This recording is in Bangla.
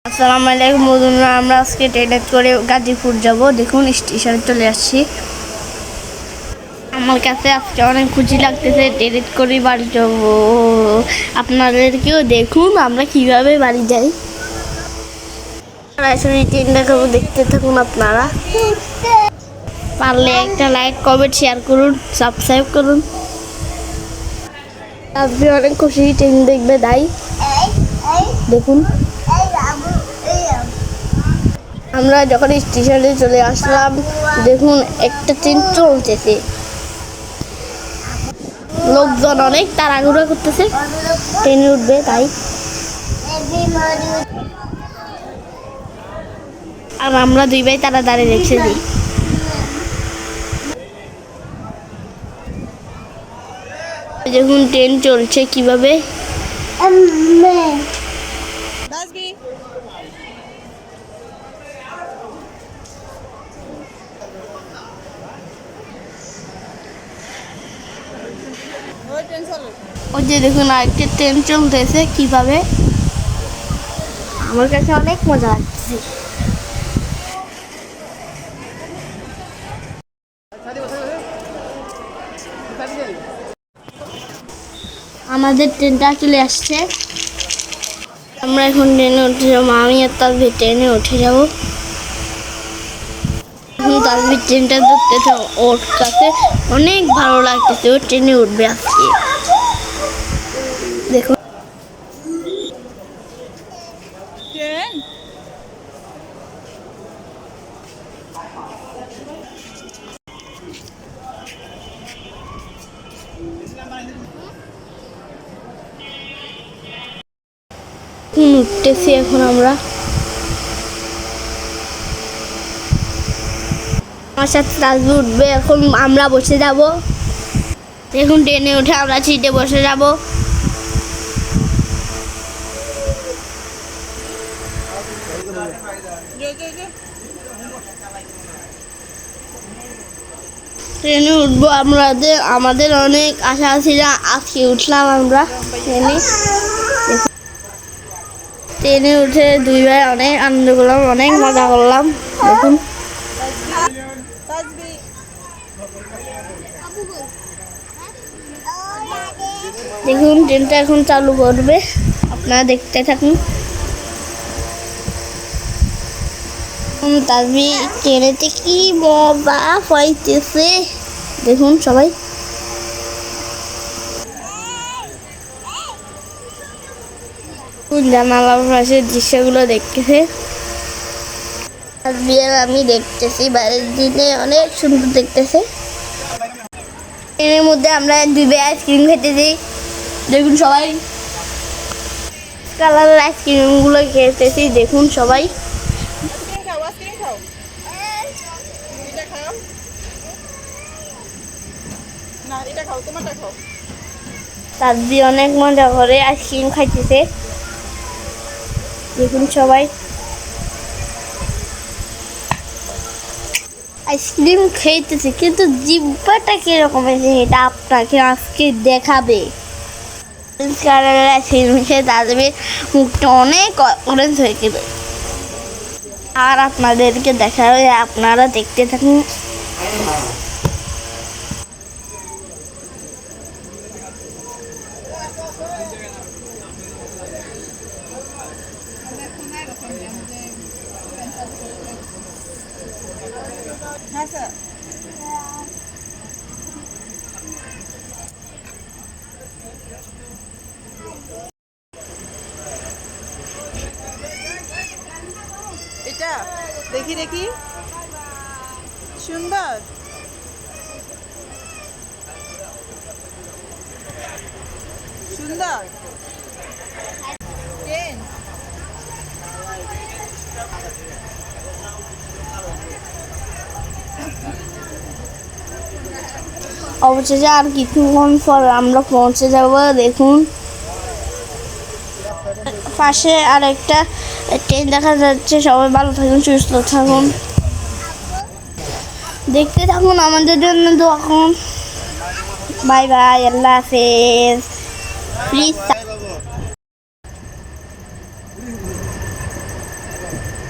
আসসালামু আলাইকুম বন্ধুরা, আমরা আজকে ট্রেনে করে গাজীপুর যাব। দেখুন স্টেশনে চলে আসছি। আমার কাছে আজকে অনেক খুশি লাগতেছে, ট্রেনে করে বাড়ি যাব। আপনাদেরকেও দেখুন আমরা কিভাবে বাড়ি যাই। সরাসরি ট্রেন দেখাবো, দেখতে থাকুন আপনারা। পারলে একটা লাইক, কমেন্ট, শেয়ার করুন, সাবস্ক্রাইব করুন। আজকে অনেক খুশি, ট্রেন দেখবে তাই দেখুন। আমরা যখন স্টেশনে চলে আসলাম, দেখুন একটা ট্রেন চলতেছে, লোকজন অনেক তাড়াহুড়ো করতেছে, ট্রেনে উঠবে তাই। আর আমরা দুই ভাই তারা দাঁড়িয়ে রেখেছি। দেখুন ট্রেন চলছে কিভাবে। ওই যে দেখুন আরেকটা ট্রেন চলতেছে কিভাবে। আমার কাছে অনেক মজা লাগছে। আমাদের ট্রেনটা চলে আসছে। আমরা এখন ট্রেনে উঠে যাবো। আমি আর তাজবীর ট্রেনে উঠে যাবো। এখন তাজবীর ট্রেনটা ধরতে, ওর কাছে অনেক ভালো লাগতেছে, ও ট্রেনে উঠবে আজকে। দেখুন উঠতেছি এখন আমরা। আমার সাথে তাজবীর উঠবে, এখন আমরা বসে যাব। দেখুন ট্রেনে উঠে আমরা সিটে বসে যাব। ট্রেনে উঠবো আমাদের অনেক আশা ছিল, আজকে উঠলাম আমরা ট্রেনে উঠে দুই ভাই অনেক আনন্দ করলাম, অনেক মজা করলাম। দেখুন দেখুন ট্রেনটা এখন চালু করবে, আপনারা দেখতে থাকুন। তাজবীর ট্রেনেতে কি মজা পাইতেছে দেখুন সবাই। জানালার পাশে দৃশ্যগুলো দেখতেছে। তাজবীর আমি দেখতেছি, বাইরের দিনে অনেক সুন্দর দেখতেছে। ট্রেনের মধ্যে আমরা দুই ভাই আইসক্রিম খেতেছি। দেখুন সবাই কালারের আইসক্রিমগুলো খেতেছি। দেখুন সবাই তাজবীর অনেক মজা করে আইসক্রিম খাইতেছে। দেখুন সবাই আইসক্রিম খেতেছে, কিন্তু জিব্বাটা কিরকম হয়েছে এটা আপনাকে আজকে দেখাবে। আইসক্রিম খেয়ে তাজবীর মুখটা অনেক অরেঞ্জ হয়ে গেল। আর আপনাদেরকে দেখাবে, আপনারা দেখতে থাকুন। এটা দেখি দেখি, সুন্দর। সুন্দর ট্রেন। অবশেষে আর কিছুক্ষণ পর আমরা পৌঁছে যাব। দেখুন পাশে আর একটা ট্রেন দেখা যাচ্ছে। সবাই ভালো থাকুন, সুস্থ থাকুন, দেখতে থাকুন, আমাদের জন্য দোয়া করুন। বাই বাই, আল্লাহ হাফেজ। প্লিজ